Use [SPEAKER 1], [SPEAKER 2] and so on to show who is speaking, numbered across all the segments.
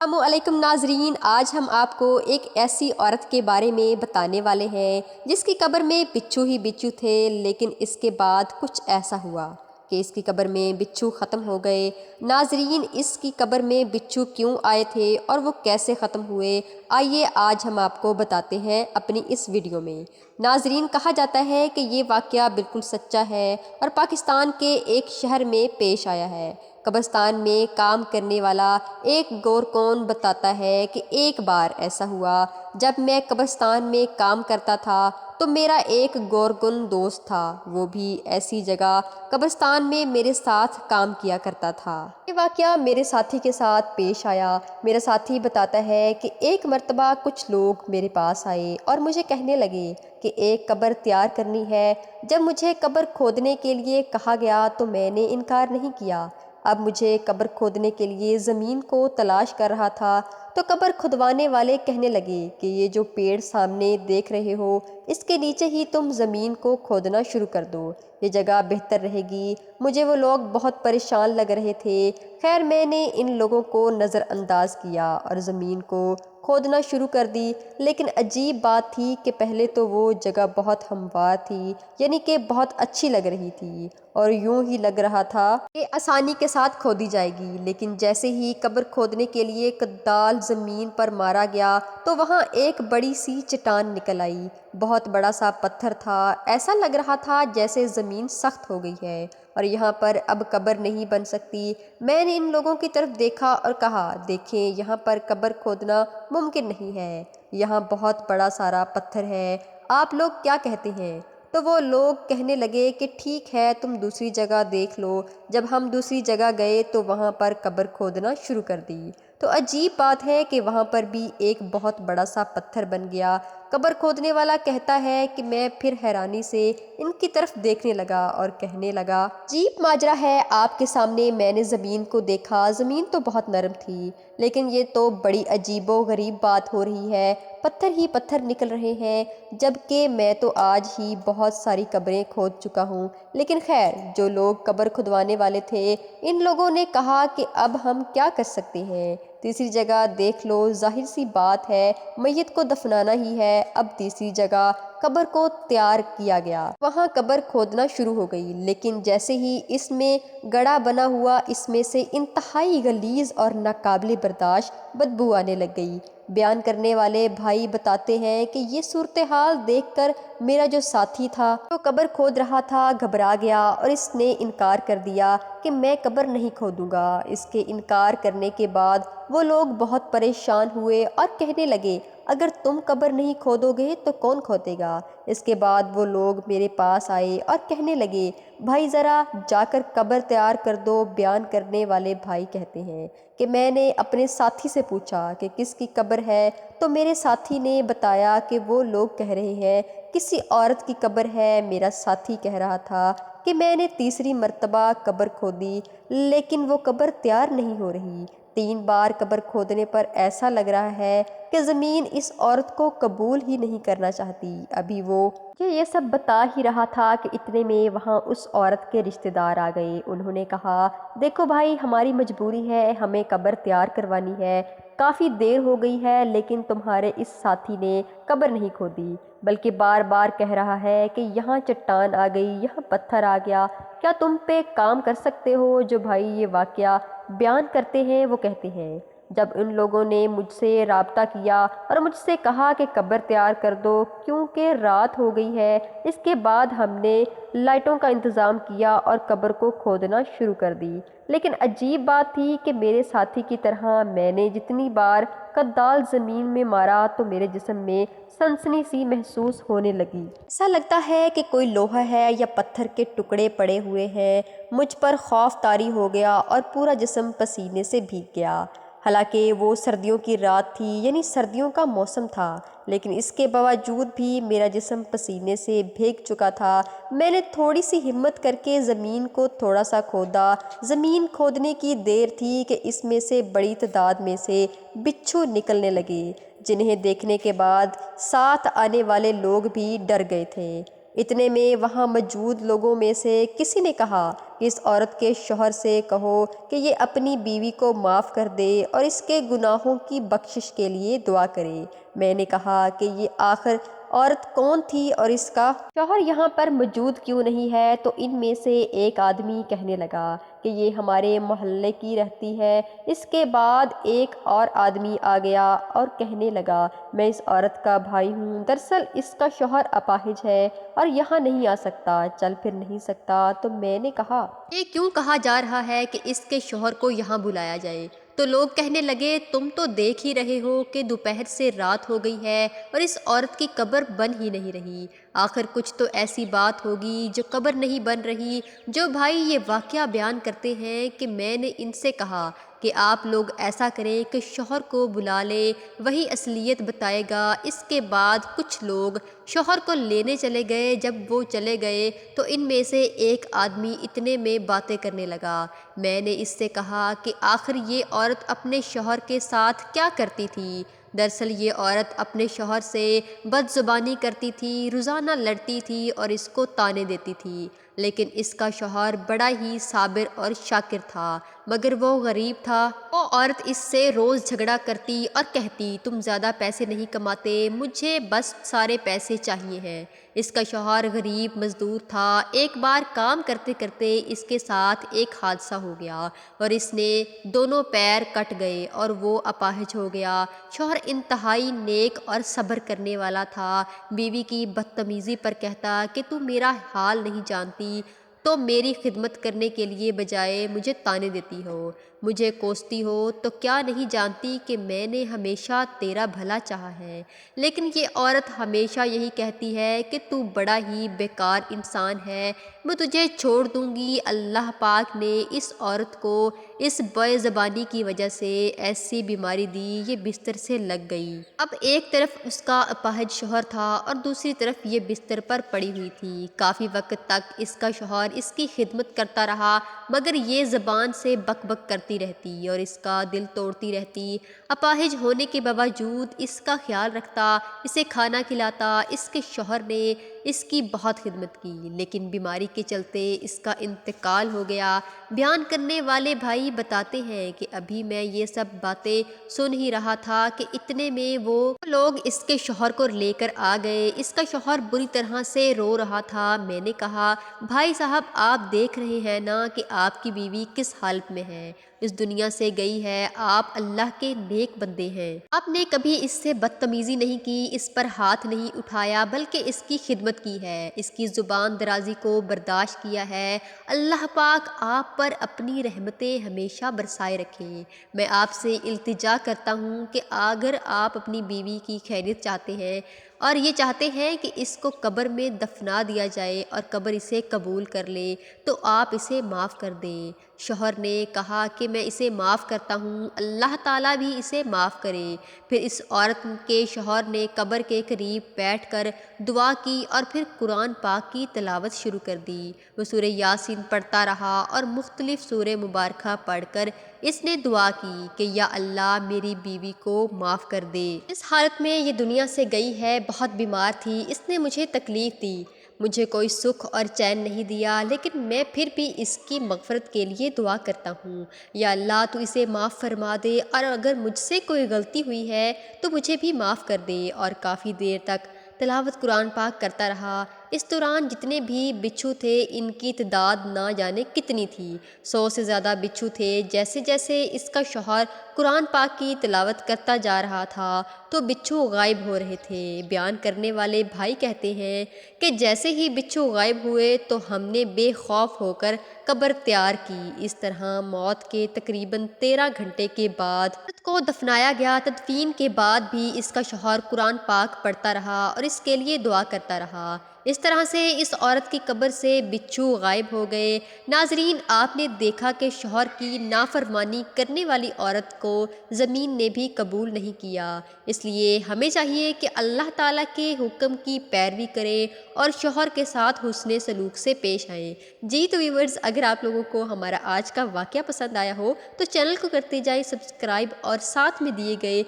[SPEAKER 1] السلام علیکم ناظرین، آج ہم آپ کو ایک ایسی عورت کے بارے میں بتانے والے ہیں جس کی قبر میں بچھو ہی بچھو تھے، لیکن اس کے بعد کچھ ایسا ہوا کہ اس کی قبر میں بچھو ختم ہو گئے۔ ناظرین، اس کی قبر میں بچھو کیوں آئے تھے اور وہ کیسے ختم ہوئے، آئیے آج ہم آپ کو بتاتے ہیں اپنی اس ویڈیو میں۔ ناظرین، کہا جاتا ہے کہ یہ واقعہ بالکل سچا ہے اور پاکستان کے ایک شہر میں پیش آیا ہے۔ قبرستان میں کام کرنے والا ایک گورکون بتاتا ہے کہ ایک بار ایسا ہوا جب میں قبرستان میں کام کرتا تھا تو میرا ایک گورکن دوست تھا، وہ بھی ایسی جگہ قبرستان میں میرے ساتھ کام کیا کرتا تھا۔ یہ واقعہ میرے ساتھی کے ساتھ پیش آیا۔ میرا ساتھی بتاتا ہے کہ ایک مرتبہ کچھ لوگ میرے پاس آئے اور مجھے کہنے لگے کہ ایک قبر تیار کرنی ہے۔ جب مجھے قبر کھودنے کے لیے کہا گیا تو میں نے انکار نہیں کیا۔ اب مجھے قبر کھودنے کے لیے زمین کو تلاش کر رہا تھا تو قبر کھدوانے والے کہنے لگے کہ یہ جو پیڑ سامنے دیکھ رہے ہو اس کے نیچے ہی تم زمین کو کھودنا شروع کر دو، یہ جگہ بہتر رہے گی۔ مجھے وہ لوگ بہت پریشان لگ رہے تھے۔ خیر، میں نے ان لوگوں کو نظر انداز کیا اور زمین کو کھودنا شروع کر دی، لیکن عجیب بات تھی کہ پہلے تو وہ جگہ بہت ہموار تھی، یعنی کہ بہت اچھی لگ رہی تھی اور یوں ہی لگ رہا تھا کہ آسانی کے ساتھ کھودی جائے گی، لیکن جیسے ہی قبر کھودنے کے لیے کدال زمین پر مارا گیا تو وہاں ایک بڑی سی چٹان نکل آئی۔ بہت بڑا سا پتھر تھا، ایسا لگ رہا تھا جیسے زمین سخت ہو گئی ہے اور یہاں پر اب قبر نہیں بن سکتی۔ میں نے ان لوگوں کی طرف دیکھا اور کہا، دیکھیں یہاں پر قبر کھودنا ممکن نہیں ہے، یہاں بہت بڑا سارا پتھر ہے، آپ لوگ کیا کہتے ہیں؟ تو وہ لوگ کہنے لگے کہ ٹھیک ہے، تم دوسری جگہ دیکھ لو۔ جب ہم دوسری جگہ گئے تو وہاں پر قبر کھودنا شروع کر دی تو عجیب بات ہے کہ وہاں پر بھی ایک بہت بڑا سا پتھر بن گیا۔ قبر کھودنے والا کہتا ہے کہ میں پھر حیرانی سے ان کی طرف دیکھنے لگا اور کہنے لگا، عجیب ماجرا ہے، آپ کے سامنے میں نے زمین کو دیکھا، زمین تو بہت نرم تھی، لیکن یہ تو بڑی عجیب و غریب بات ہو رہی ہے، پتھر ہی پتھر نکل رہے ہیں، جبکہ میں تو آج ہی بہت ساری قبریں کھود چکا ہوں۔ لیکن خیر، جو لوگ قبر کھدوانے والے تھے ان لوگوں نے کہا کہ اب ہم کیا کر سکتے ہیں، تیسری جگہ دیکھ لو، ظاہر سی بات ہے میت کو دفنانا ہی ہے۔ اب تیسری جگہ قبر کو تیار کیا گیا، وہاں قبر کھودنا شروع ہو گئی، لیکن جیسے ہی اس میں گڑھا بنا ہوا اس میں سے انتہائی غلیظ اور ناقابل برداشت بدبو آنے لگ گئی۔ بیان کرنے والے بھائی بتاتے ہیں کہ یہ صورتحال دیکھ کر میرا جو ساتھی تھا جو قبر کھود رہا تھا گھبرا گیا اور اس نے انکار کر دیا کہ میں قبر نہیں کھودوں گا۔ اس کے انکار کرنے کے بعد وہ لوگ بہت پریشان ہوئے اور کہنے لگے، اگر تم قبر نہیں کھودو گے تو کون کھودے گا؟ اس کے بعد وہ لوگ میرے پاس آئے اور کہنے لگے، بھائی ذرا جا کر قبر تیار کر دو۔ بیان کرنے والے بھائی کہتے ہیں کہ میں نے اپنے ساتھی سے پوچھا کہ کس کی قبر ہے تو میرے ساتھی نے بتایا کہ وہ لوگ کہہ رہے ہیں کسی عورت کی قبر ہے۔ میرا ساتھی کہہ رہا تھا کہ میں نے تیسری مرتبہ قبر کھودی لیکن وہ قبر تیار نہیں ہو رہی، 3 بار قبر کھودنے پر ایسا لگ رہا ہے کہ زمین اس عورت کو قبول ہی نہیں کرنا چاہتی۔ ابھی وہ یہ سب بتا ہی رہا تھا کہ اتنے میں وہاں اس عورت کے رشتہ دار آ گئے۔ انہوں نے کہا، دیکھو بھائی، ہماری مجبوری ہے، ہمیں قبر تیار کروانی ہے، کافی دیر ہو گئی ہے، لیکن تمہارے اس ساتھی نے قبر نہیں کھودی بلکہ بار بار کہہ رہا ہے کہ یہاں چٹان آ گئی، یہاں پتھر آ گیا، کیا تم پہ کام کر سکتے ہو؟ جو بھائی یہ واقعہ بیان کرتے ہیں وہ کہتے ہیں، جب ان لوگوں نے مجھ سے رابطہ کیا اور مجھ سے کہا کہ قبر تیار کر دو کیونکہ رات ہو گئی ہے، اس کے بعد ہم نے لائٹوں کا انتظام کیا اور قبر کو کھودنا شروع کر دی۔ لیکن عجیب بات تھی کہ میرے ساتھی کی طرح میں نے جتنی بار کدال زمین میں مارا تو میرے جسم میں سنسنی سی محسوس ہونے لگی۔ ایسا لگتا ہے کہ کوئی لوہا ہے یا پتھر کے ٹکڑے پڑے ہوئے ہیں۔ مجھ پر خوف طاری ہو گیا اور پورا جسم پسینے سے بھیگ گیا۔ حالانکہ وہ سردیوں کی رات تھی، یعنی سردیوں کا موسم تھا، لیکن اس کے باوجود بھی میرا جسم پسینے سے بھیگ چکا تھا۔ میں نے تھوڑی سی ہمت کر کے زمین کو تھوڑا سا کھودا۔ زمین کھودنے کی دیر تھی کہ اس میں سے بڑی تعداد میں سے بچھو نکلنے لگے، جنہیں دیکھنے کے بعد ساتھ آنے والے لوگ بھی ڈر گئے تھے۔ اتنے میں وہاں موجود لوگوں میں سے کسی نے کہا کہ اس عورت کے شوہر سے کہو کہ یہ اپنی بیوی کو معاف کر دے اور اس کے گناہوں کی بخشش کے لیے دعا کرے۔ میں نے کہا کہ یہ آخر عورت کون تھی اور اس کا شوہر یہاں پر موجود کیوں نہیں ہے؟ تو ان میں سے ایک آدمی کہنے لگا کہ یہ ہمارے محلے کی رہتی ہے۔ اس کے بعد ایک اور آدمی آ گیا اور کہنے لگا میں اس عورت کا بھائی ہوں، دراصل اس کا شوہر اپاہج ہے اور یہاں نہیں آ سکتا، چل پھر نہیں سکتا۔ تو میں نے کہا یہ کیوں کہا جا رہا ہے کہ اس کے شوہر کو یہاں بلایا جائے؟ تو لوگ کہنے لگے تم تو دیکھ ہی رہے ہو کہ دوپہر سے رات ہو گئی ہے اور اس عورت کی قبر بن ہی نہیں رہی، آخر کچھ تو ایسی بات ہوگی جو قبر نہیں بن رہی۔ جو بھائی یہ واقعہ بیان کرتے ہیں کہ میں نے ان سے کہا کہ آپ لوگ ایسا کریں کہ شوہر کو بلا لیں، وہی اصلیت بتائے گا۔ اس کے بعد کچھ لوگ شوہر کو لینے چلے گئے۔ جب وہ چلے گئے تو ان میں سے ایک آدمی اتنے میں باتیں کرنے لگا۔ میں نے اس سے کہا کہ آخر یہ عورت اپنے شوہر کے ساتھ کیا کرتی تھی؟ دراصل یہ عورت اپنے شوہر سے بد زبانی کرتی تھی، روزانہ لڑتی تھی اور اس کو طعنے دیتی تھی، لیکن اس کا شوہر بڑا ہی صابر اور شاکر تھا، مگر وہ غریب تھا۔ وہ عورت اس سے روز جھگڑا کرتی اور کہتی تم زیادہ پیسے نہیں کماتے، مجھے بس سارے پیسے چاہیے ہیں۔ اس کا شوہر غریب مزدور تھا۔ ایک بار کام کرتے کرتے اس کے ساتھ ایک حادثہ ہو گیا اور اس نے دونوں پیر کٹ گئے اور وہ اپاہج ہو گیا۔ شوہر انتہائی نیک اور صبر کرنے والا تھا۔ بیوی کی بدتمیزی پر کہتا کہ تم میرا حال نہیں جانتی، تو میری خدمت کرنے کے لیے بجائے مجھے طعنے دیتی ہو، مجھے کوستی ہو، تو کیا نہیں جانتی کہ میں نے ہمیشہ تیرا بھلا چاہا ہے؟ لیکن یہ عورت ہمیشہ یہی کہتی ہے کہ تو بڑا ہی بیکار انسان ہے، میں تجھے چھوڑ دوں گی۔ اللہ پاک نے اس عورت کو اس بے زبانی کی وجہ سے ایسی بیماری دی، یہ بستر سے لگ گئی۔ اب ایک طرف اس کا اپاہج شوہر تھا اور دوسری طرف یہ بستر پر پڑی ہوئی تھی۔ کافی وقت تک اس کا شوہر اس کی خدمت کرتا رہا، مگر یہ زبان سے بک بک کرتی رہتی اور اس کا دل توڑتی رہتی۔ اپاہج ہونے کے باوجود اس کا خیال رکھتا، اسے کھانا کھلاتا۔ اس کے شوہر نے اس کی بہت خدمت کی، لیکن بیماری کے چلتے اس کا انتقال ہو گیا۔ بیان کرنے والے بھائی بتاتے ہیں کہ ابھی میں یہ سب باتیں سن ہی رہا تھا کہ اتنے میں وہ لوگ اس کے شوہر کو لے کر آ گئے۔ اس کا شوہر بری طرح سے رو رہا تھا۔ میں نے کہا بھائی صاحب آپ دیکھ رہے ہیں نا کہ آپ کی بیوی کس حالت میں ہے، اس دنیا سے گئی ہے، آپ اللہ کے نیک بندے ہیں، آپ نے کبھی اس سے بدتمیزی نہیں کی، اس پر ہاتھ نہیں اٹھایا، بلکہ اس کی خدمت کی ہے، اس کی زبان درازی کو برداشت کیا ہے۔ اللہ پاک آپ پر اپنی رحمتیں ہمیشہ برسائے رکھے۔ میں آپ سے التجا کرتا ہوں کہ اگر آپ اپنی بیوی کی خیریت چاہتے ہیں اور یہ چاہتے ہیں کہ اس کو قبر میں دفنا دیا جائے اور قبر اسے قبول کر لے، تو آپ اسے معاف کر دیں۔ شوہر نے کہا کہ میں اسے معاف کرتا ہوں، اللہ تعالیٰ بھی اسے معاف کرے۔ پھر اس عورت کے شوہر نے قبر کے قریب بیٹھ کر دعا کی اور پھر قرآن پاک کی تلاوت شروع کر دی۔ وہ سورہ یاسین پڑھتا رہا اور مختلف سورہ مبارکہ پڑھ کر اس نے دعا کی کہ یا اللہ میری بیوی کو معاف کر دے، اس حالت میں یہ دنیا سے گئی ہے، بہت بیمار تھی، اس نے مجھے تکلیف دی، مجھے کوئی سکھ اور چین نہیں دیا، لیکن میں پھر بھی اس کی مغفرت کے لیے دعا کرتا ہوں۔ یا اللہ تو اسے معاف فرما دے، اور اگر مجھ سے کوئی غلطی ہوئی ہے تو مجھے بھی معاف کر دے۔ اور کافی دیر تک تلاوت قرآن پاک کرتا رہا۔ اس دوران جتنے بھی بچھو تھے ان کی تعداد نہ جانے کتنی تھی، 100 سے زیادہ بچھو تھے۔ جیسے جیسے اس کا شوہر قرآن پاک کی تلاوت کرتا جا رہا تھا تو بچھو غائب ہو رہے تھے۔ بیان کرنے والے بھائی کہتے ہیں کہ جیسے ہی بچھو غائب ہوئے تو ہم نے بے خوف ہو کر قبر تیار کی۔ اس طرح موت کے تقریباً 13 گھنٹے کے بعد عورت کو دفنایا گیا۔ تدفین کے بعد بھی اس کا شوہر قرآن پاک پڑھتا رہا اور اس کے لیے دعا کرتا رہا۔ اس طرح سے اس عورت کی قبر سے بچھو غائب ہو گئے۔ ناظرین آپ نے دیکھا کہ شوہر کی نافرمانی کرنے والی عورت کو زمین نے بھی قبول نہیں کیا، اس لیے ہمیں چاہیے کہ اللہ تعالیٰ کے حکم کی پیروی کریں اور شوہر کے ساتھ حسن سلوک سے پیش آئیں۔ جی تو ویورز اگر آپ لوگوں کو ہمارا آج کا واقعہ پسند آیا ہو تو چینل کو کرتے جائیں سبسکرائب اور ساتھ میں دیے گئے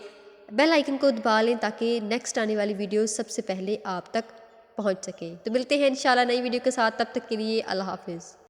[SPEAKER 1] بیل آئیکن کو دبا لیں تاکہ نیکسٹ آنے والی ویڈیوز سب سے پہلے آپ تک پہنچ سکے۔ تو ملتے ہیں انشاءاللہ نئی ویڈیو کے ساتھ، تب تک کے لیے اللہ حافظ۔